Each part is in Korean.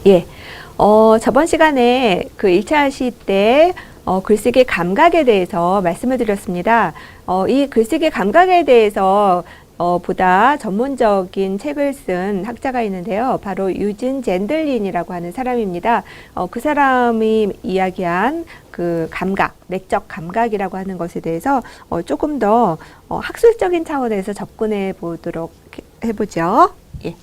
예. 저번 시간에 그 1차 시 때 글쓰기 감각에 대해서 말씀을 드렸습니다. 이 글쓰기 감각에 대해서 보다 전문적인 책을 쓴 학자가 있는데요. 바로 유진 젠들린이라고 하는 사람입니다. 그 사람이 이야기한 그 감각, 내적 감각이라고 하는 것에 대해서 조금 더 학술적인 차원에서 접근해 보도록 해보죠. 예.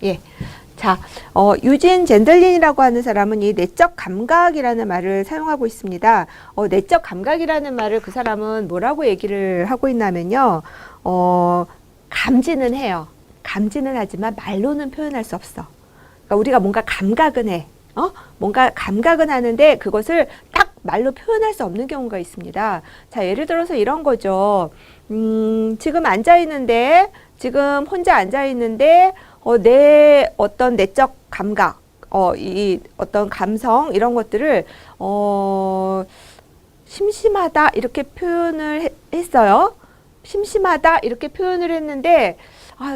예. 자, 유진 젠들린이라고 하는 사람은 이 내적 감각이라는 말을 사용하고 있습니다. 내적 감각이라는 말을 그 사람은 뭐라고 얘기를 하고 있냐면요. 감지는 해요. 감지는 하지만 말로는 표현할 수 없어. 그러니까 우리가 뭔가 감각은 해. 뭔가 감각은 하는데 그것을 딱 말로 표현할 수 없는 경우가 있습니다. 자, 예를 들어서 이런 거죠. 지금 앉아 있는데, 지금 혼자 앉아 있는데, 내 어떤 내적 감각, 이 어떤 감성, 이런 것들을, 심심하다, 이렇게 표현을 했어요. 심심하다, 이렇게 표현을 했는데,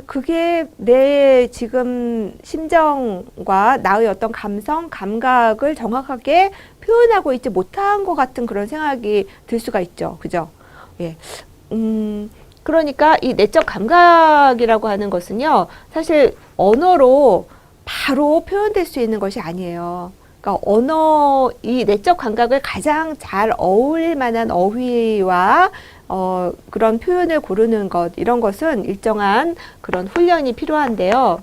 그게 내 지금 심정과 나의 어떤 감성, 감각을 정확하게 표현하고 있지 못한 것 같은 그런 생각이 들 수가 있죠. 그죠? 예. 그러니까 이 내적 감각이라고 하는 것은요, 사실 언어로 바로 표현될 수 있는 것이 아니에요. 그러니까 이 내적 감각을 가장 잘 어울릴 만한 어휘와 그런 표현을 고르는 것, 이런 것은 일정한 그런 훈련이 필요한데요.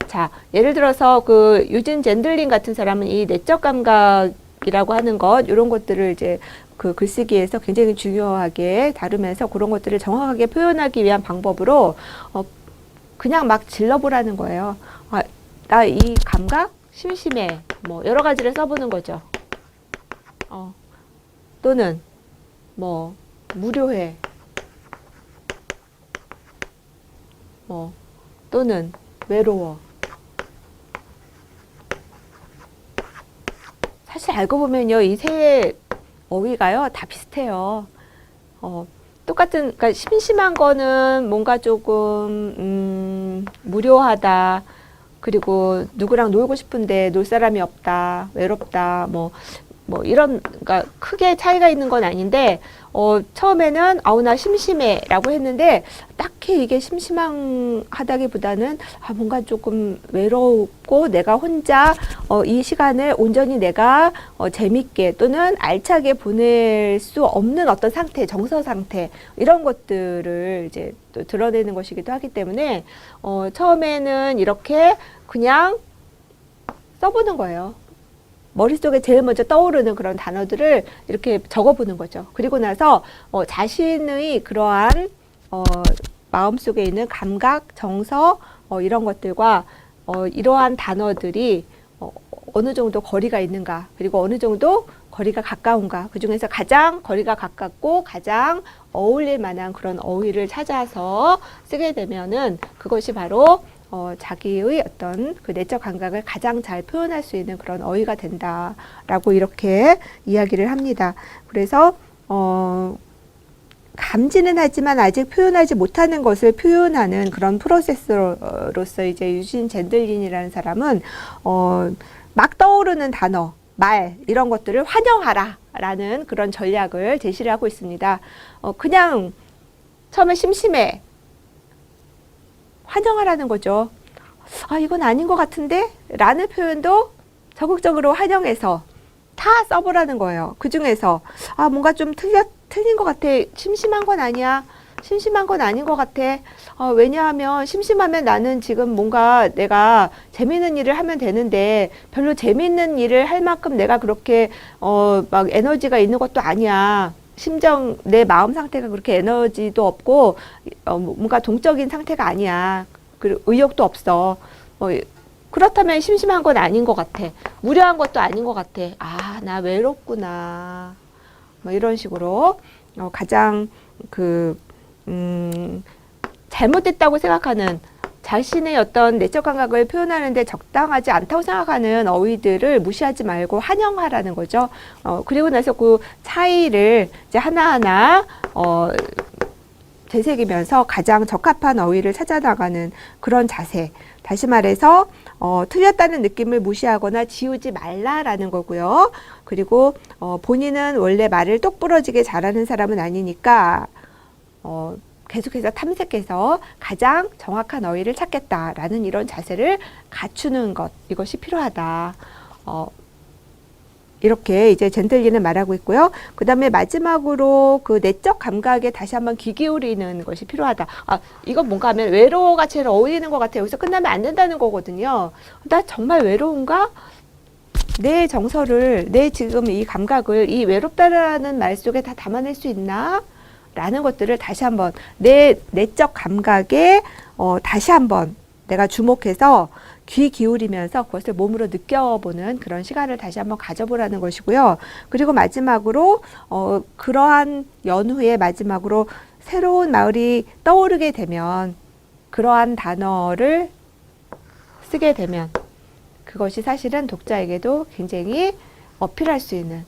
자, 예를 들어서 그 유진 젠들린 같은 사람은 이 내적 감각이라고 하는 것, 이런 것들을 이제 그 글쓰기에서 굉장히 중요하게 다루면서 그런 것들을 정확하게 표현하기 위한 방법으로 그냥 막 질러보라는 거예요. 나 이 감각 심심해. 뭐 여러 가지를 써보는 거죠. 또는 뭐 무료해. 뭐 또는 외로워. 사실 알고 보면요, 이 세 어휘가요 다 비슷해요. 그러니까 심심한 거는 뭔가 조금 무료하다. 그리고 누구랑 놀고 싶은데 놀 사람이 없다. 외롭다. 뭐 이런, 그러니까 크게 차이가 있는 건 아닌데, 처음에는 나 심심해 라고 했는데, 딱히 이게 심심하다기보다는, 뭔가 조금 외롭고, 내가 혼자, 이 시간을 온전히 내가, 재밌게 또는 알차게 보낼 수 없는 어떤 상태, 정서 상태, 이런 것들을 이제 또 드러내는 것이기도 하기 때문에, 처음에는 이렇게 그냥 써보는 거예요. 머릿속에 제일 먼저 떠오르는 그런 단어들을 이렇게 적어보는 거죠. 그리고 나서 자신의 그러한 마음속에 있는 감각, 정서 이런 것들과 이러한 단어들이 어느 정도 거리가 있는가, 그리고 어느 정도 거리가 가까운가, 그 중에서 가장 거리가 가깝고 가장 어울릴 만한 그런 어휘를 찾아서 쓰게 되면은 그것이 바로 자기의 어떤 그 내적 감각을 가장 잘 표현할 수 있는 그런 어휘가 된다라고 이렇게 이야기를 합니다. 그래서 감지는 하지만 아직 표현하지 못하는 것을 표현하는 그런 프로세스로서 이제 유진 젠들린이라는 사람은 막 떠오르는 단어, 말 이런 것들을 환영하라라는 그런 전략을 제시를 하고 있습니다. 그냥 처음에 심심해. 환영하라는 거죠. 이건 아닌 것 같은데? 라는 표현도 적극적으로 환영해서 다 써보라는 거예요. 그 중에서 뭔가 좀 틀린 것 같아. 심심한 건 아니야. 심심한 건 아닌 것 같아. 왜냐하면 심심하면 나는 지금 뭔가 내가 재밌는 일을 하면 되는데 별로 재밌는 일을 할 만큼 내가 그렇게 막 에너지가 있는 것도 아니야. 내 마음 상태가 그렇게 에너지도 없고, 뭔가 동적인 상태가 아니야. 그리고 의욕도 없어. 그렇다면 심심한 건 아닌 것 같아. 무료한 것도 아닌 것 같아. 나 외롭구나. 이런 식으로, 가장 잘못됐다고 생각하는 자신의 어떤 내적 감각을 표현하는데 적당하지 않다고 생각하는 어휘들을 무시하지 말고 환영하라는 거죠. 그리고 나서 그 차이를 이제 하나하나 되새기면서 가장 적합한 어휘를 찾아나가는 그런 자세. 다시 말해서 틀렸다는 느낌을 무시하거나 지우지 말라라는 거고요. 그리고 본인은 원래 말을 똑부러지게 잘하는 사람은 아니니까 계속해서 탐색해서 가장 정확한 어휘를 찾겠다라는 이런 자세를 갖추는 것, 이것이 필요하다. 이렇게 이제 젠틀리는 말하고 있고요. 그 다음에 마지막으로 그 내적 감각에 다시 한번 귀 기울이는 것이 필요하다. 이건 뭔가 하면 외로워가 제일 어울리는 것 같아요. 여기서 끝나면 안 된다는 거거든요. 나 정말 외로운가? 내 정서를, 내 지금 이 감각을 이 외롭다라는 말 속에 다 담아낼 수 있나? 라는 것들을 다시 한번 내 내적 감각에 다시 한번 내가 주목해서 귀 기울이면서 그것을 몸으로 느껴보는 그런 시간을 다시 한번 가져보라는 것이고요. 그리고 마지막으로 그러한 연후의 마지막으로 새로운 마을이 떠오르게 되면 그러한 단어를 쓰게 되면 그것이 사실은 독자에게도 굉장히 어필할 수 있는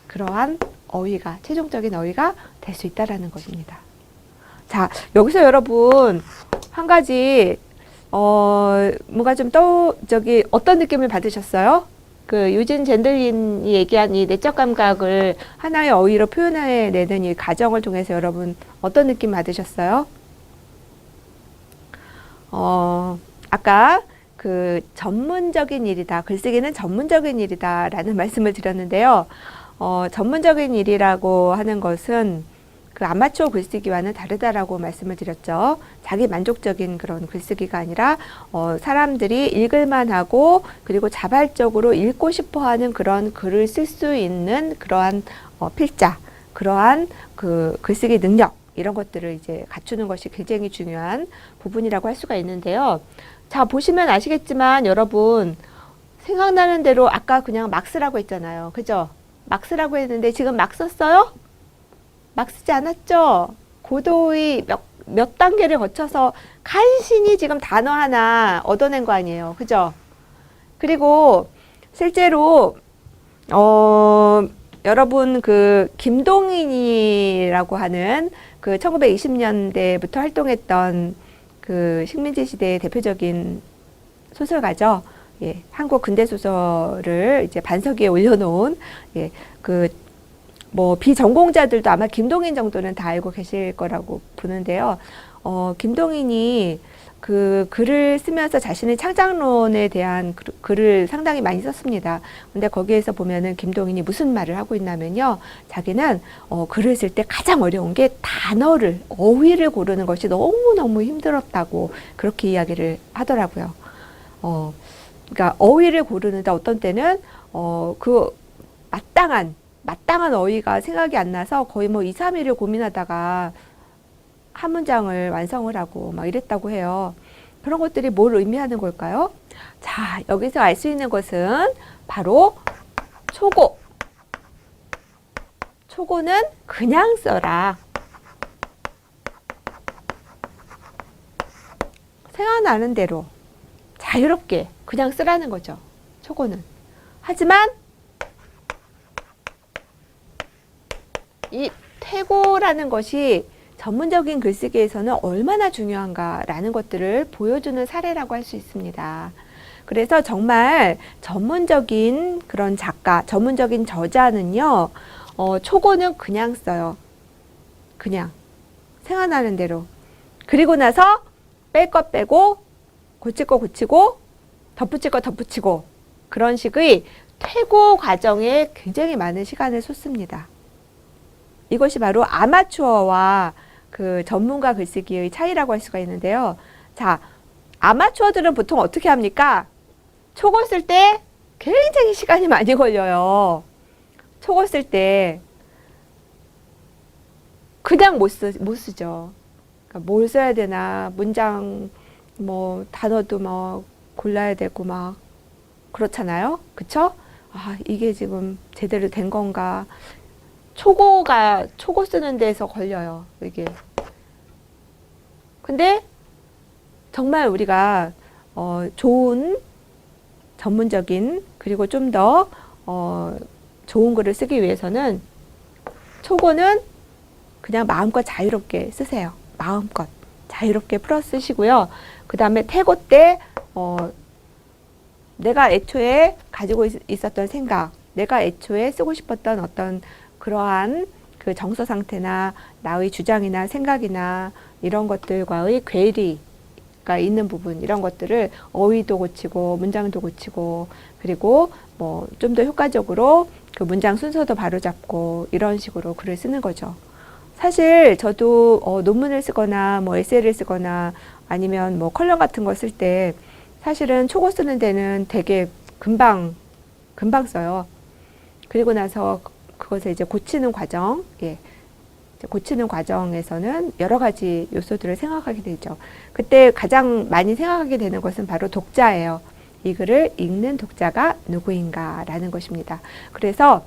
그러한 어휘가, 최종적인 어휘가 될 수 있다라는 것입니다. 자, 여기서 여러분 한 가지 뭔가 좀 어떤 느낌을 받으셨어요? 그 유진 젠들린이 얘기한 이 내적 감각을 하나의 어휘로 표현해내는 이 과정을 통해서 여러분 어떤 느낌 받으셨어요? 아까 그 전문적인 일이다. 글쓰기는 전문적인 일이다. 라는 말씀을 드렸는데요. 전문적인 일이라고 하는 것은 그 아마추어 글쓰기와는 다르다라고 말씀을 드렸죠. 자기 만족적인 그런 글쓰기가 아니라 사람들이 읽을만 하고 그리고 자발적으로 읽고 싶어 하는 그런 글을 쓸 수 있는 그러한 필자, 그러한 그 글쓰기 능력 이런 것들을 이제 갖추는 것이 굉장히 중요한 부분이라고 할 수가 있는데요. 자, 보시면 아시겠지만 여러분 생각나는 대로 아까 그냥 막 쓰라고 했잖아요. 그죠? 막 쓰라고 했는데 지금 막 썼어요? 막 쓰지 않았죠? 고도의 몇 단계를 거쳐서 간신히 지금 단어 하나 얻어낸 거 아니에요. 그죠? 그리고 실제로 여러분 그 김동인이라고 하는 그 1920년대부터 활동했던 그 식민지 시대의 대표적인 소설가죠. 예, 한국 근대 소설을 이제 반석 위에 올려놓은 비전공자들도 아마 김동인 정도는 다 알고 계실 거라고 보는데요. 김동인이 그 글을 쓰면서 자신의 창작론에 대한 글을 상당히 많이 썼습니다. 근데 거기에서 보면은 김동인이 무슨 말을 하고 있냐면요. 자기는 글을 쓸 때 가장 어려운 게 단어를, 어휘를 고르는 것이 너무너무 힘들었다고 그렇게 이야기를 하더라고요. 그러니까 어휘를 고르는데 어떤 때는 그 마땅한 어휘가 생각이 안 나서 거의 2, 3일을 고민하다가 한 문장을 완성을 하고 막 이랬다고 해요. 그런 것들이 뭘 의미하는 걸까요? 자, 여기서 알 수 있는 것은 바로 초고. 초고는 그냥 써라. 생각나는 대로 자유롭게 그냥 쓰라는 거죠. 초고는. 하지만 이 태고라는 것이 전문적인 글쓰기에서는 얼마나 중요한가라는 것들을 보여주는 사례라고 할 수 있습니다. 그래서 정말 전문적인 그런 작가, 전문적인 저자는요, 초고는 그냥 써요. 그냥. 생각나는 대로. 그리고 나서 뺄 거 빼고, 고칠 거 고치고, 덧붙일 거 덧붙이고, 그런 식의 퇴고 과정에 굉장히 많은 시간을 쏟습니다. 이것이 바로 아마추어와 그 전문가 글쓰기의 차이라고 할 수가 있는데요. 자, 아마추어들은 보통 어떻게 합니까? 초고 쓸 때 굉장히 시간이 많이 걸려요. 초고 쓸 때 그냥 못 쓰죠. 그러니까 뭘 써야 되나, 문장, 단어도 골라야 되고 그렇잖아요. 그쵸? 이게 지금 제대로 된 건가. 초고 쓰는 데서 걸려요, 이게. 근데 정말 우리가 좋은 전문적인 그리고 좀 더 좋은 글을 쓰기 위해서는 초고는 그냥 마음껏 자유롭게 쓰세요. 마음껏 자유롭게 풀어 쓰시고요. 그 다음에 태고 때 내가 애초에 가지고 있었던 생각, 내가 애초에 쓰고 싶었던 어떤 그러한 그 정서 상태나 나의 주장이나 생각이나 이런 것들과의 괴리가 있는 부분, 이런 것들을 어휘도 고치고 문장도 고치고, 그리고 뭐 좀 더 효과적으로 그 문장 순서도 바로잡고 이런 식으로 글을 쓰는 거죠. 사실 저도 논문을 쓰거나 뭐 에세이를 쓰거나 아니면 뭐 컬럼 같은 거 쓸 때 사실은 초고 쓰는 데는 되게 금방 써요. 그리고 나서 그것을 이제 고치는 과정, 고치는 과정에서는 여러 가지 요소들을 생각하게 되죠. 그때 가장 많이 생각하게 되는 것은 바로 독자예요. 이 글을 읽는 독자가 누구인가라는 것입니다. 그래서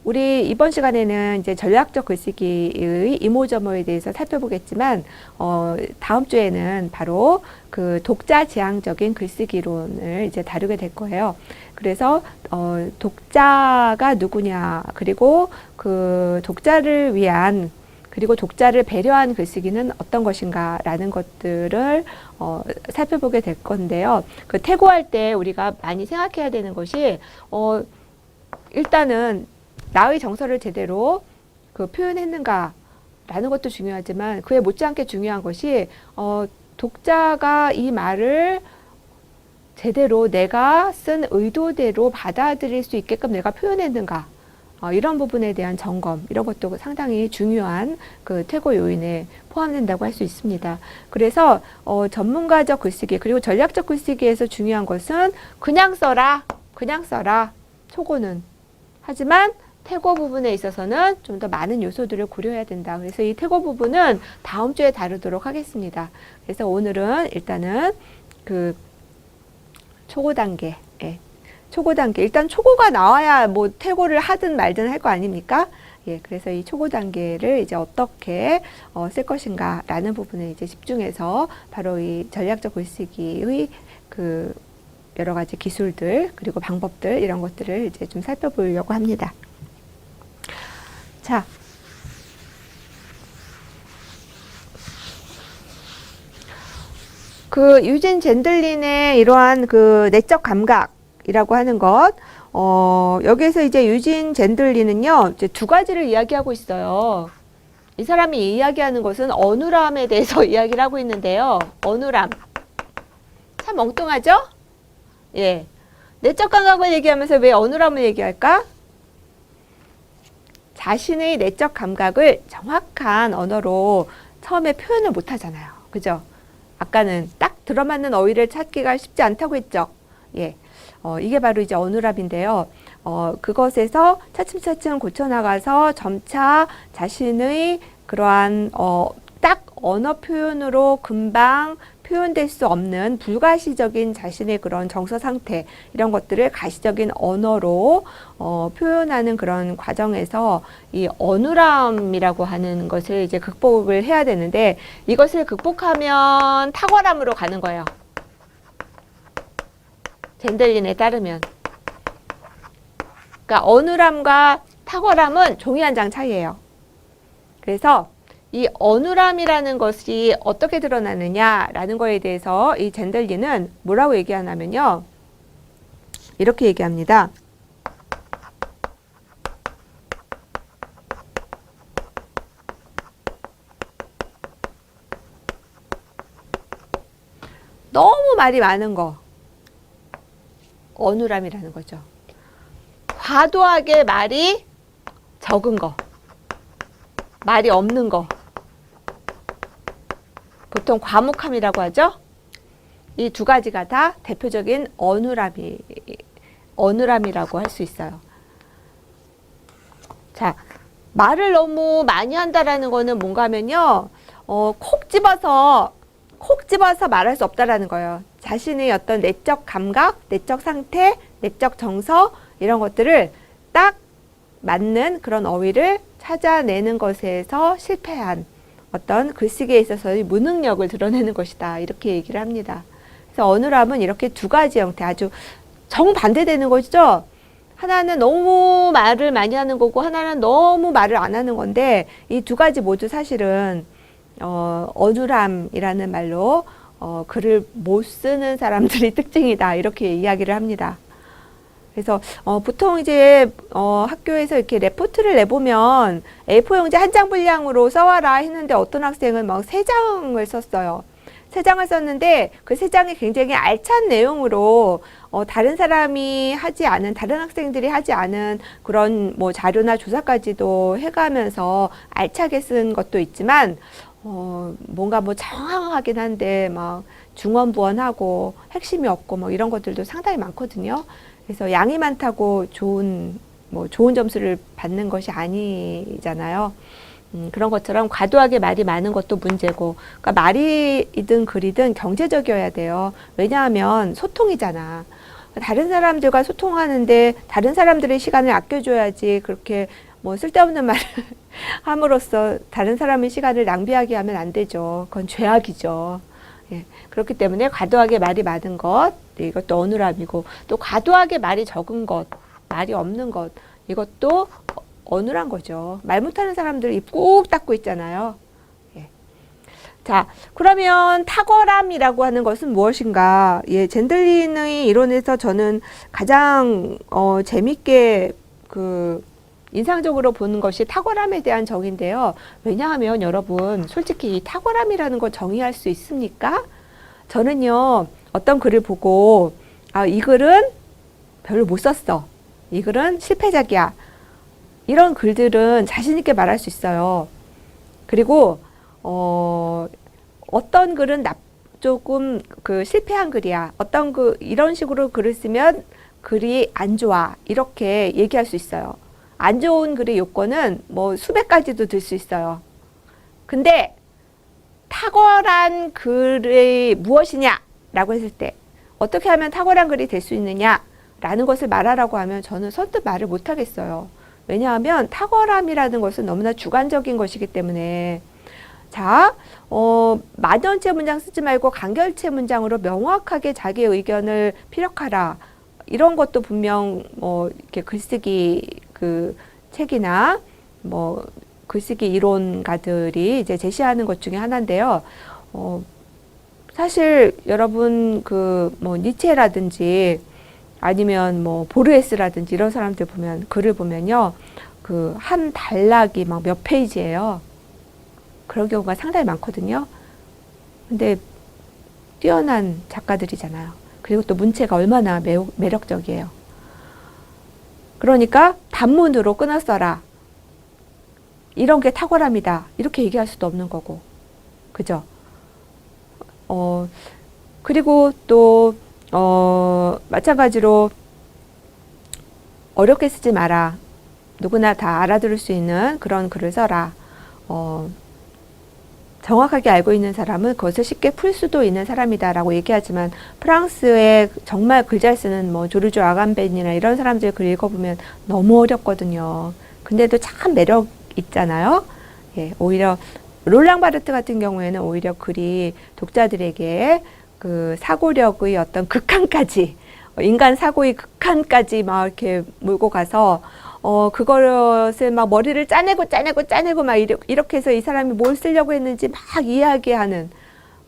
우리 이번 시간에는 이제 전략적 글쓰기의 이모저모에 대해서 살펴보겠지만, 다음 주에는 바로 그 독자 지향적인 글쓰기론을 이제 다루게 될 거예요. 그래서 독자가 누구냐, 그리고 그 독자를 위한, 그리고 독자를 배려한 글쓰기는 어떤 것인가라는 것들을 살펴보게 될 건데요. 그 태고할 때 우리가 많이 생각해야 되는 것이 일단은 나의 정서를 제대로 그 표현했는가라는 것도 중요하지만, 그에 못지않게 중요한 것이 독자가 이 말을 제대로 내가 쓴 의도대로 받아들일 수 있게끔 내가 표현했는가, 이런 부분에 대한 점검, 이런 것도 상당히 중요한 그 퇴고 요인에 포함된다고 할 수 있습니다. 그래서 전문가적 글쓰기 그리고 전략적 글쓰기에서 중요한 것은 그냥 써라 초고는. 하지만 태고 부분에 있어서는 좀 더 많은 요소들을 고려해야 된다. 그래서 이 태고 부분은 다음 주에 다루도록 하겠습니다. 그래서 오늘은 일단은 그 초고 단계, 초고 단계. 일단 초고가 나와야 뭐 태고를 하든 말든 할 거 아닙니까? 그래서 이 초고 단계를 이제 어떻게 쓸 것인가라는 부분에 이제 집중해서 바로 이 전략적 글쓰기의 그 여러 가지 기술들 그리고 방법들, 이런 것들을 이제 좀 살펴보려고 합니다. 자, 그 유진 젠들린의 이러한 그 내적 감각이라고 하는 것, 여기에서 이제 유진 젠들린은요, 이제 두 가지를 이야기하고 있어요. 이 사람이 이야기하는 것은 어눌함에 대해서 이야기를 하고 있는데요. 어눌함. 참 엉뚱하죠? 내적 감각을 얘기하면서 왜 어눌함을 얘기할까? 자신의 내적 감각을 정확한 언어로 처음에 표현을 못 하잖아요. 그죠? 아까는 딱 들어맞는 어휘를 찾기가 쉽지 않다고 했죠. 이게 바로 이제 어눌함인데요. 그것에서 차츰차츰 고쳐나가서 점차 자신의 그러한 딱 언어 표현으로 금방 표현될 수 없는 불가시적인 자신의 그런 정서 상태, 이런 것들을 가시적인 언어로 표현하는 그런 과정에서 이 어눌함이라고 하는 것을 이제 극복을 해야 되는데, 이것을 극복하면 탁월함으로 가는 거예요. 젠들린에 따르면. 그러니까 어눌함과 탁월함은 종이 한 장 차이예요. 그래서 이 어눌함이라는 것이 어떻게 드러나느냐라는 거에 대해서 이 젠들린은 뭐라고 얘기하냐면요, 이렇게 얘기합니다. 너무 말이 많은 거, 어눌함이라는 거죠. 과도하게 말이 적은 거, 말이 없는 거, 보통 과묵함이라고 하죠. 이 두 가지가 다 대표적인 어눌함이라고 할 수 있어요. 자, 말을 너무 많이 한다라는 거는 뭔가 하면요, 콕 집어서 말할 수 없다라는 거예요. 자신의 어떤 내적 감각, 내적 상태, 내적 정서, 이런 것들을 딱 맞는 그런 어휘를 찾아내는 것에서 실패한, 어떤 글쓰기에 있어서의 무능력을 드러내는 것이다. 이렇게 얘기를 합니다. 그래서 어눌함은 이렇게 두 가지 형태, 아주 정반대되는 거죠. 하나는 너무 말을 많이 하는 거고 하나는 너무 말을 안 하는 건데 이 두 가지 모두 사실은 어눌함이라는 말로 글을 못 쓰는 사람들의 특징이다. 이렇게 이야기를 합니다. 그래서 보통 이제 학교에서 이렇게 레포트를 내보면 A4 용지 한 장 분량으로 써와라 했는데 어떤 학생은 막 3장을 썼어요. 3장을 썼는데 그 3장이 굉장히 알찬 내용으로 다른 사람이 하지 않은, 다른 학생들이 하지 않은 그런 뭐 자료나 조사까지도 해가면서 알차게 쓴 것도 있지만 뭔가 뭐 정확하긴 한데 막 중언부언하고 핵심이 없고 뭐 이런 것들도 상당히 많거든요. 그래서 양이 많다고 좋은 점수를 받는 것이 아니잖아요. 그런 것처럼 과도하게 말이 많은 것도 문제고, 그러니까 말이든 글이든 경제적이어야 돼요. 왜냐하면 소통이잖아. 다른 사람들과 소통하는데 다른 사람들의 시간을 아껴줘야지 그렇게 뭐 쓸데없는 말을 함으로써 다른 사람의 시간을 낭비하게 하면 안 되죠. 그건 죄악이죠. 예, 그렇기 때문에 과도하게 말이 많은 것, 이것도 어눌함이고, 또 과도하게 말이 적은 것, 말이 없는 것, 이것도 어눌한 거죠. 말 못하는 사람들 입 꾹 닫고 있잖아요. 예. 자, 그러면 탁월함이라고 하는 것은 무엇인가? 예, 젠들린의 이론에서 저는 가장 재밌게 인상적으로 보는 것이 탁월함에 대한 정의인데요. 왜냐하면 여러분, 솔직히 이 탁월함이라는 걸 정의할 수 있습니까? 저는요, 어떤 글을 보고, 이 글은 별로 못 썼어. 이 글은 실패작이야. 이런 글들은 자신있게 말할 수 있어요. 그리고, 어떤 글은 조금 실패한 글이야. 이런 식으로 글을 쓰면 글이 안 좋아. 이렇게 얘기할 수 있어요. 안 좋은 글의 요건은 뭐 수백 가지도 들 수 있어요. 근데 탁월한 글이 무엇이냐라고 했을 때 어떻게 하면 탁월한 글이 될 수 있느냐라는 것을 말하라고 하면 저는 선뜻 말을 못 하겠어요. 왜냐하면 탁월함이라는 것은 너무나 주관적인 것이기 때문에. 자, 만연체 문장 쓰지 말고 간결체 문장으로 명확하게 자기의 의견을 피력하라. 이런 것도 분명 이렇게 글쓰기 책이나 글쓰기 이론가들이 이제 제시하는 것 중에 하나인데요. 사실 여러분 니체라든지 아니면 보르헤스라든지 이런 사람들 보면 글을 보면요. 한 단락이 막 몇 페이지예요. 그런 경우가 상당히 많거든요. 근데 뛰어난 작가들이잖아요. 그리고 또 문체가 얼마나 매력적이에요. 그러니까 단문으로 끊어 써라. 이런 게 탁월함이다. 이렇게 얘기할 수도 없는 거고. 그죠? 그리고 또 마찬가지로 어렵게 쓰지 마라. 누구나 다 알아들을 수 있는 그런 글을 써라. 정확하게 알고 있는 사람은 그것을 쉽게 풀 수도 있는 사람이다라고 얘기하지만 프랑스의 정말 글 잘 쓰는 조르주 아감벤이나 이런 사람들 글 읽어보면 너무 어렵거든요. 근데도 참 매력 있잖아요. 예, 오히려 롤랑 바르트 같은 경우에는 오히려 글이 독자들에게 사고력의 어떤 극한까지, 인간 사고의 극한까지 막 이렇게 몰고 가서 그것을 막 머리를 짜내고 막 이렇게 해서 이 사람이 뭘 쓰려고 했는지 막 이야기하는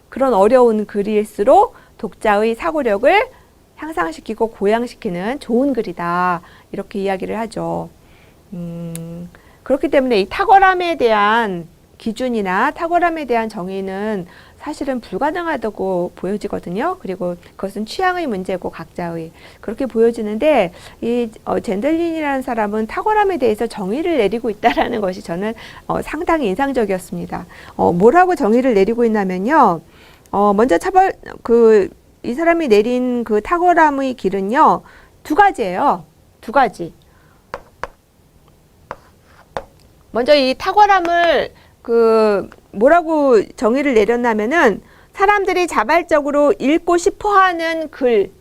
그런 어려운 글일수록 독자의 사고력을 향상시키고 고양시키는 좋은 글이다. 이렇게 이야기를 하죠. 그렇기 때문에 이 탁월함에 대한 기준이나 탁월함에 대한 정의는 사실은 불가능하다고 보여지거든요. 그리고 그것은 취향의 문제고 각자의 그렇게 보여지는데 이 젠들린이라는 사람은 탁월함에 대해서 정의를 내리고 있다라는 것이 저는 상당히 인상적이었습니다. 뭐라고 정의를 내리고 있냐면요. 먼저 이 사람이 내린 그 탁월함의 길은요. 두 가지예요. 두 가지. 먼저 이 탁월함을 뭐라고 정의를 내렸냐면은 사람들이 자발적으로 읽고 싶어 하는 글.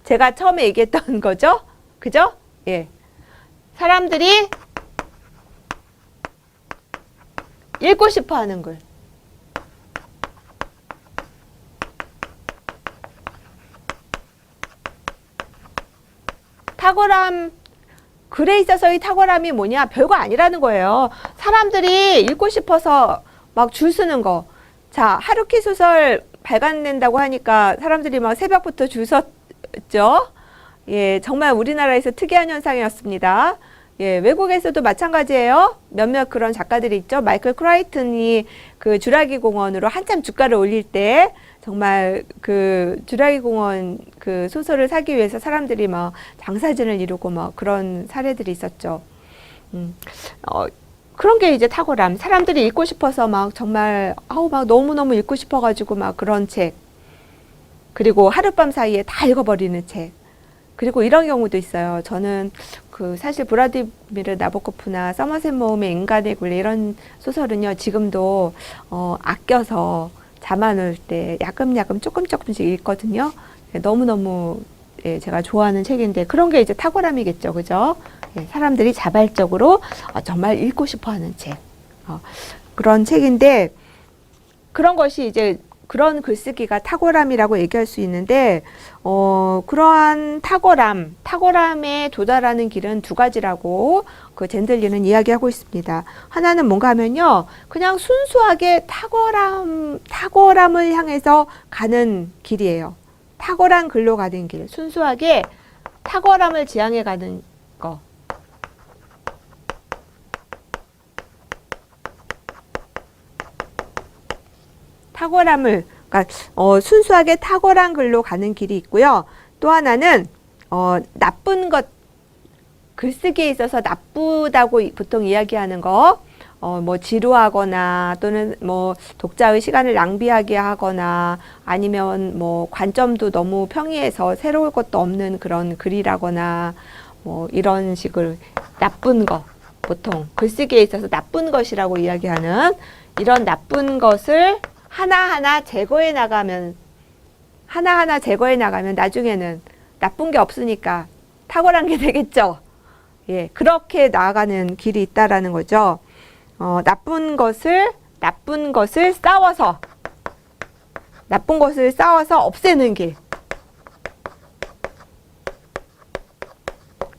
제가 처음에 얘기했던 거죠? 그죠? 예. 사람들이 읽고 싶어 하는 글. 탁월함, 글에 있어서의 탁월함이 뭐냐? 별거 아니라는 거예요. 사람들이 읽고 싶어서 막 줄 서는 거. 자, 하루키 소설 발간된다고 하니까 사람들이 막 새벽부터 줄 섰죠. 예, 정말 우리나라에서 특이한 현상이었습니다. 예, 외국에서도 마찬가지예요. 몇몇 그런 작가들이 있죠. 마이클 크라이튼이 그 주라기 공원으로 한참 주가를 올릴 때 정말 그 주라기 공원 그 소설을 사기 위해서 사람들이 막 장사진을 이루고 막 그런 사례들이 있었죠. 그런 게 이제 탁월함. 사람들이 읽고 싶어서 막 정말 막 너무너무 읽고 싶어가지고 막 그런 책. 그리고 하룻밤 사이에 다 읽어버리는 책. 그리고 이런 경우도 있어요. 저는 그 사실 브라디미르 나보코프나 서머셋 모음의 인간의 굴레 이런 소설은요, 지금도 아껴서 잠 안 올 때 야금야금 조금씩 읽거든요. 너무너무 예, 제가 좋아하는 책인데 그런 게 이제 탁월함이겠죠. 그죠? 예, 사람들이 자발적으로 정말 읽고 싶어 하는 책. 그런 책인데 그런 것이 이제 그런 글쓰기가 탁월함이라고 얘기할 수 있는데 그러한 탁월함에 도달하는 길은 두 가지라고 그 젠들리는 이야기하고 있습니다. 하나는 뭔가 하면요, 그냥 순수하게 탁월함을 향해서 가는 길이에요. 탁월한 글로 가는 길, 순수하게 탁월함을 지향해 가는 거. 탁월함을, 그러니까 순수하게 탁월한 글로 가는 길이 있고요. 또 하나는 나쁜 것, 글쓰기에 있어서 나쁘다고 보통 이야기하는 거, 뭐 지루하거나 또는 뭐 독자의 시간을 낭비하게 하거나 아니면 뭐 관점도 너무 평이해서 새로울 것도 없는 그런 글이라거나 뭐 이런 식으로 나쁜 것, 보통 글쓰기에 있어서 나쁜 것이라고 이야기하는 이런 나쁜 것을 하나하나 제거해 나가면 나중에는 나쁜 게 없으니까 탁월한 게 되겠죠. 예, 그렇게 나아가는 길이 있다라는 거죠. 나쁜 것을 싸워서 없애는 길.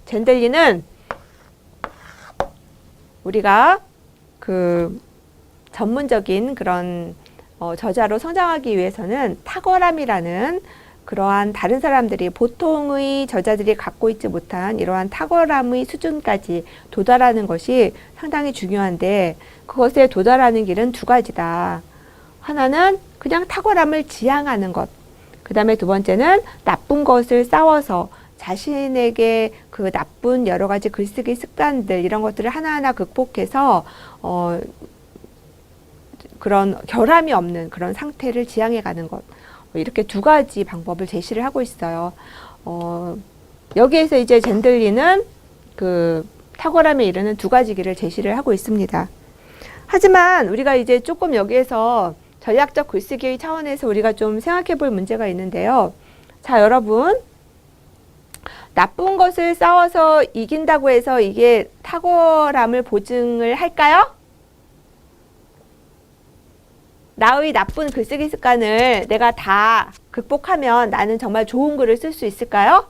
젠들리는 우리가 그 전문적인 그런 저자로 성장하기 위해서는 탁월함이라는 그러한 다른 사람들이 보통의 저자들이 갖고 있지 못한 이러한 탁월함의 수준까지 도달하는 것이 상당히 중요한데 그것에 도달하는 길은 두 가지다. 하나는 그냥 탁월함을 지향하는 것. 그 다음에 두 번째는 나쁜 것을 싸워서 자신에게 그 나쁜 여러 가지 글쓰기 습관들 이런 것들을 하나하나 극복해서 그런 결함이 없는 그런 상태를 지향해 가는 것. 이렇게 두 가지 방법을 제시를 하고 있어요. 여기에서 이제 젠들리는 그 탁월함에 이르는 두 가지 길을 제시를 하고 있습니다. 하지만 우리가 이제 조금 여기에서 전략적 글쓰기의 차원에서 우리가 좀 생각해 볼 문제가 있는데요. 자, 여러분. 나쁜 것을 싸워서 이긴다고 해서 이게 탁월함을 보증을 할까요? 나의 나쁜 글쓰기 습관을 내가 다 극복하면 나는 정말 좋은 글을 쓸 수 있을까요?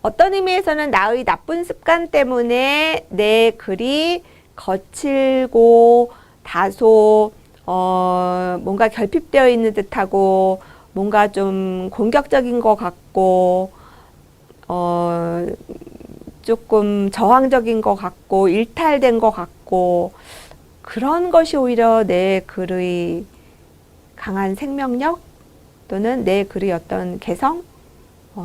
어떤 의미에서는 나의 나쁜 습관 때문에 내 글이 거칠고 다소 뭔가 결핍되어 있는 듯하고 뭔가 좀 공격적인 것 같고 조금 저항적인 것 같고 일탈된 것 같고 그런 것이 오히려 내 글의 강한 생명력 또는 내 글의 어떤 개성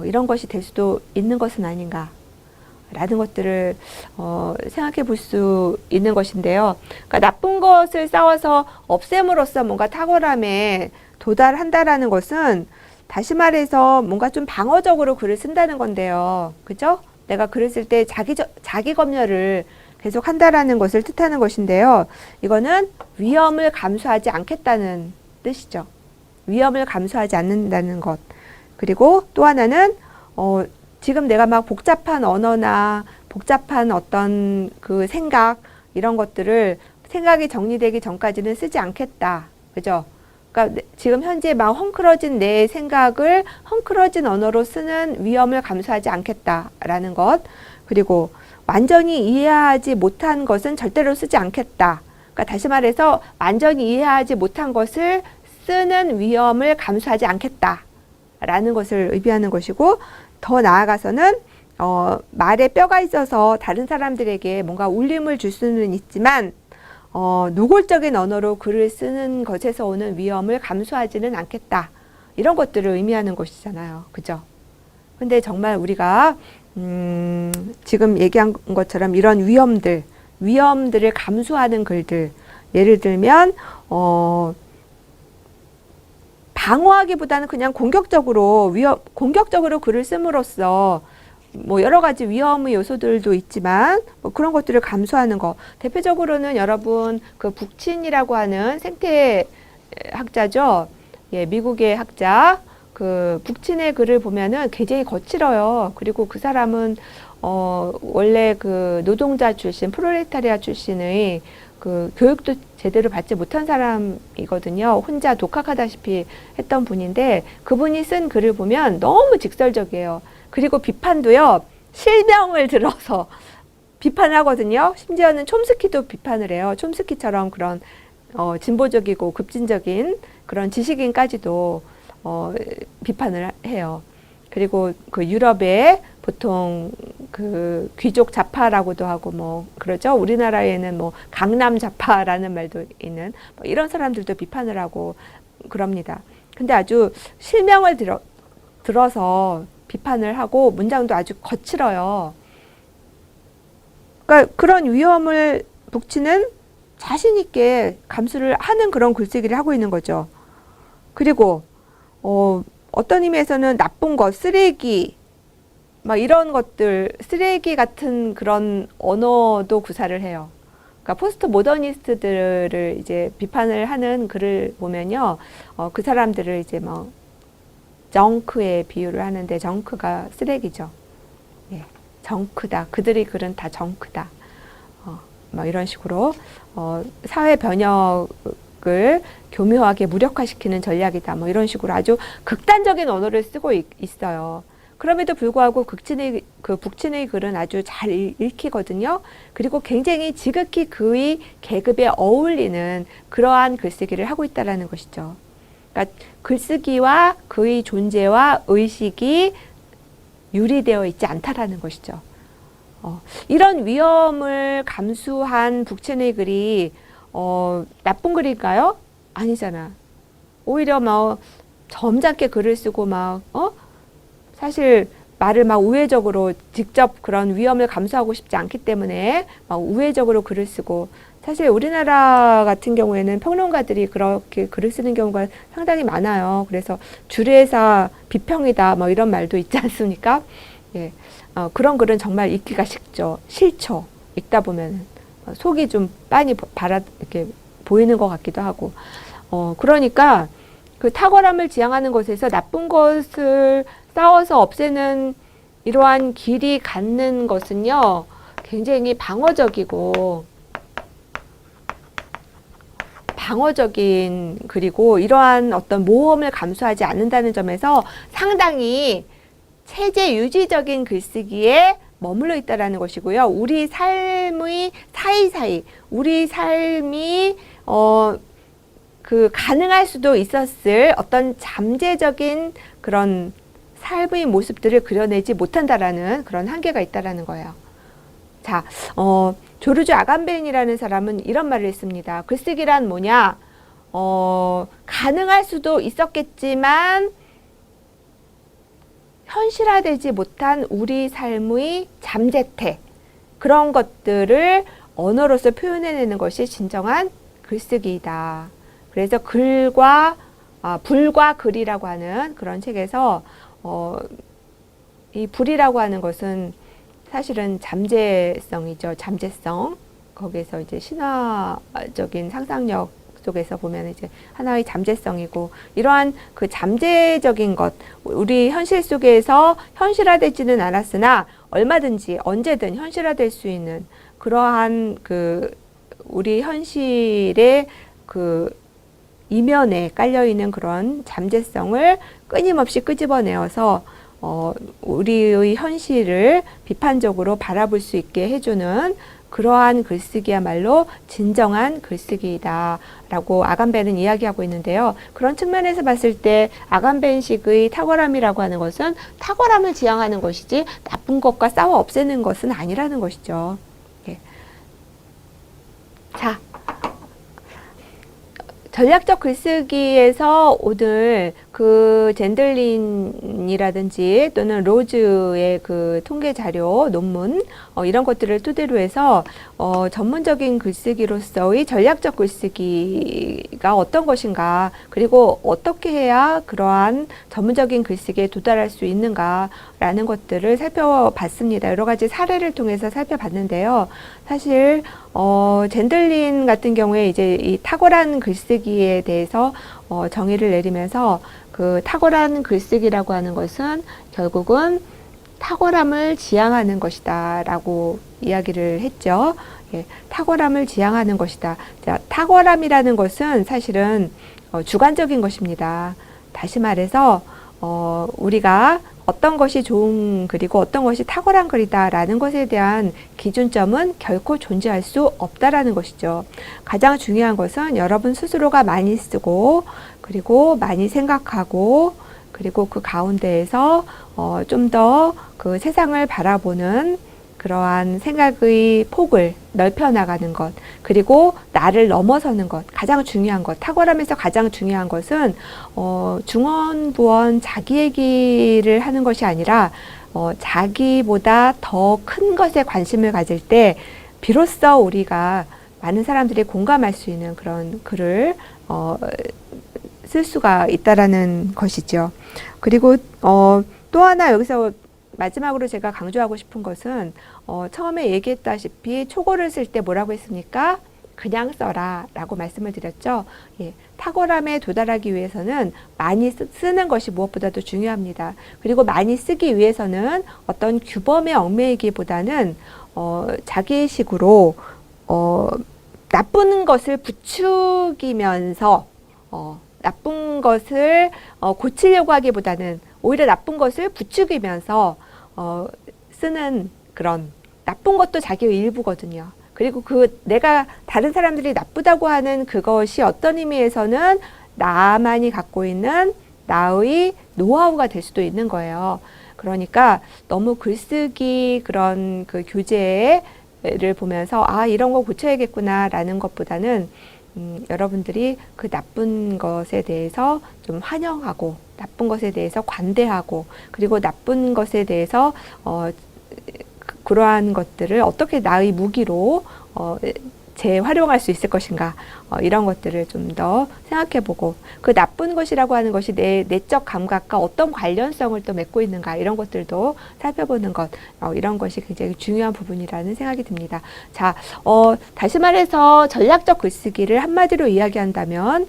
이런 것이 될 수도 있는 것은 아닌가 라는 것들을 생각해 볼 수 있는 것인데요. 그러니까 나쁜 것을 싸워서 없앰으로써 뭔가 탁월함에 도달한다라는 것은 다시 말해서 뭔가 좀 방어적으로 글을 쓴다는 건데요. 그죠? 내가 글을 쓸 때 자기 검열을 계속 한다라는 것을 뜻하는 것인데요. 이거는 위험을 감수하지 않겠다는 뜻이죠. 위험을 감수하지 않는다는 것. 그리고 또 하나는 지금 내가 막 복잡한 언어나 복잡한 어떤 그 생각 이런 것들을 생각이 정리되기 전까지는 쓰지 않겠다. 그죠? 그러니까 지금 현재 막 헝클어진 내 생각을 헝클어진 언어로 쓰는 위험을 감수하지 않겠다라는 것. 그리고 완전히 이해하지 못한 것은 절대로 쓰지 않겠다. 그러니까 다시 말해서 완전히 이해하지 못한 것을 쓰는 위험을 감수하지 않겠다라는 것을 의미하는 것이고, 더 나아가서는 말에 뼈가 있어서 다른 사람들에게 뭔가 울림을 줄 수는 있지만 노골적인 언어로 글을 쓰는 것에서 오는 위험을 감수하지는 않겠다. 이런 것들을 의미하는 것이잖아요. 그죠? 근데 정말 우리가 지금 얘기한 것처럼 이런 위험들을 감수하는 글들, 예를 들면 방어하기보다는 그냥 공격적으로 글을 씀으로써 뭐 여러 가지 위험의 요소들도 있지만 뭐 그런 것들을 감수하는 거. 대표적으로는 여러분 그 북친이라고 하는 생태학자죠. 예, 미국의 학자. 그 북친의 글을 보면은 굉장히 거칠어요. 그리고 그 사람은 원래 그 노동자 출신, 프롤레타리아 출신의 그 교육도 제대로 받지 못한 사람이거든요. 혼자 독학하다시피 했던 분인데 그분이 쓴 글을 보면 너무 직설적이에요. 그리고 비판도요, 실명을 들어서 비판을 하거든요. 심지어는 촘스키도 비판을 해요. 촘스키처럼 그런 진보적이고 급진적인 그런 지식인까지도 비판을 해요. 그리고 그 유럽에 보통 그 귀족 좌파라고도 하고 뭐 그러죠. 우리나라에는 뭐 강남 좌파라는 말도 있는 뭐 이런 사람들도 비판을 하고 그럽니다. 근데 아주 실명을 들어서 비판을 하고 문장도 아주 거칠어요. 그러니까 그런 위험을 북치는 자신 있게 감수를 하는 그런 글쓰기를 하고 있는 거죠. 그리고 어떤 의미에서는 나쁜 것, 쓰레기, 막 이런 것들, 쓰레기 같은 그런 언어도 구사를 해요. 그러니까 포스트 모더니스트들을 이제 비판을 하는 글을 보면요, 그 사람들을 이제 뭐 정크에 비유를 하는데 정크가 쓰레기죠. 예, 정크다. 그들의 글은 다 정크다. 뭐 이런 식으로 사회 변혁을 교묘하게 무력화시키는 전략이다. 뭐 이런 식으로 아주 극단적인 언어를 쓰고 있어요. 그럼에도 불구하고 북친의 글은 아주 잘 읽히거든요. 그리고 굉장히 지극히 그의 계급에 어울리는 그러한 글쓰기를 하고 있다는 것이죠. 그러니까 글쓰기와 그의 존재와 의식이 유리되어 있지 않다라는 것이죠. 이런 위험을 감수한 북친의 글이 나쁜 글일까요? 아니잖아. 오히려 막 점잖게 글을 쓰고 막 사실 말을 막 우회적으로 직접 그런 위험을 감수하고 싶지 않기 때문에 막 우회적으로 글을 쓰고, 사실 우리나라 같은 경우에는 평론가들이 그렇게 글을 쓰는 경우가 상당히 많아요. 그래서 주례사 비평이다 뭐 이런 말도 있지 않습니까? 예, 그런 글은 정말 읽기가 싫죠. 읽다 보면 속이 좀 빤히 이렇게 보이는 것 같기도 하고. 그러니까 그 탁월함을 지향하는 것에서 나쁜 것을 싸워서 없애는 이러한 길이 갖는 것은요, 굉장히 방어적인 그리고 이러한 어떤 모험을 감수하지 않는다는 점에서 상당히 체제 유지적인 글쓰기에 머물러 있다라는 것이고요. 우리 삶의 사이사이, 우리 삶이 그 가능할 수도 있었을 어떤 잠재적인 그런 삶의 모습들을 그려내지 못한다라는 그런 한계가 있다라는 거예요. 자, 조르주 아간벤이라는 사람은 이런 말을 했습니다. 글쓰기란 뭐냐? 가능할 수도 있었겠지만 현실화되지 못한 우리 삶의 잠재태, 그런 것들을 언어로서 표현해내는 것이 진정한 글쓰기이다. 그래서 불과 글이라고 하는 그런 책에서 이 불이라고 하는 것은 사실은 잠재성이죠. 잠재성. 거기에서 이제 신화적인 상상력 속에서 보면 이제 하나의 잠재성이고, 이러한 그 잠재적인 것, 우리 현실 속에서 현실화되지는 않았으나 얼마든지 언제든 현실화될 수 있는 그러한 그 우리 현실의 그 이면에 깔려있는 그런 잠재성을 끊임없이 끄집어내어서 우리의 현실을 비판적으로 바라볼 수 있게 해주는 그러한 글쓰기야말로 진정한 글쓰기이다 라고 아간벤은 이야기하고 있는데요. 그런 측면에서 봤을 때 아간벤식의 탁월함이라고 하는 것은 탁월함을 지향하는 것이지 나쁜 것과 싸워 없애는 것은 아니라는 것이죠. 예. 자, 전략적 글쓰기에서 오늘 그 젠들린이라든지 또는 로즈의 그 통계 자료, 논문 이런 것들을 토대로 해서 전문적인 글쓰기로서의 전략적 글쓰기가 어떤 것인가, 그리고 어떻게 해야 그러한 전문적인 글쓰기에 도달할 수 있는가라는 것들을 살펴봤습니다. 여러 가지 사례를 통해서 살펴봤는데요. 사실 젠들린 같은 경우에 이제 이 탁월한 글쓰기에 대해서 정의를 내리면서 그 탁월한 글쓰기라고 하는 것은 결국은 탁월함을 지향하는 것이다 라고 이야기를 했죠. 예, 탁월함을 지향하는 것이다. 자, 탁월함이라는 것은 사실은 주관적인 것입니다. 다시 말해서 우리가 어떤 것이 좋은 글이고 어떤 것이 탁월한 글이다라는 것에 대한 기준점은 결코 존재할 수 없다라는 것이죠. 가장 중요한 것은 여러분 스스로가 많이 쓰고 그리고 많이 생각하고 그리고 그 가운데에서 좀 더 그 세상을 바라보는 그러한 생각의 폭을 넓혀 나가는 것, 그리고 나를 넘어서는 것, 가장 중요한 것, 탁월함에서 가장 중요한 것은 중언부언 자기 얘기를 하는 것이 아니라 자기보다 더 큰 것에 관심을 가질 때 비로소 우리가 많은 사람들이 공감할 수 있는 그런 글을 쓸 수가 있다라는 것이죠. 그리고 또 하나 여기서 마지막으로 제가 강조하고 싶은 것은 처음에 얘기했다시피 초고를 쓸 때 뭐라고 했습니까? 그냥 써라 라고 말씀을 드렸죠. 예, 탁월함에 도달하기 위해서는 많이 쓰는 것이 무엇보다도 중요합니다. 그리고 많이 쓰기 위해서는 어떤 규범에 얽매이기보다는 자기식으로 나쁜 것을 부추기면서 나쁜 것을 고치려고 하기보다는 오히려 나쁜 것을 부추기면서 쓰는 그런, 나쁜 것도 자기의 일부거든요. 그리고 내가 다른 사람들이 나쁘다고 하는 그것이 어떤 의미에서는 나만이 갖고 있는 나의 노하우가 될 수도 있는 거예요. 그러니까 너무 글쓰기 그런 그 교재를 보면서 이런 거 고쳐야겠구나 라는 것보다는 여러분들이 그 나쁜 것에 대해서 좀 환영하고 나쁜 것에 대해서 관대하고 그리고 나쁜 것에 대해서 그러한 것들을 어떻게 나의 무기로 재활용할 수 있을 것인가, 이런 것들을 좀 더 생각해보고 그 나쁜 것이라고 하는 것이 내 내적 감각과 어떤 관련성을 또 맺고 있는가, 이런 것들도 살펴보는 것, 이런 것이 굉장히 중요한 부분이라는 생각이 듭니다. 자, 다시 말해서 전략적 글쓰기를 한마디로 이야기한다면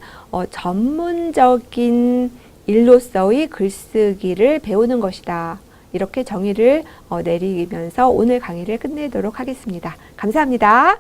전문적인 일로서의 글쓰기를 배우는 것이다. 이렇게 정의를 내리면서 오늘 강의를 끝내도록 하겠습니다. 감사합니다.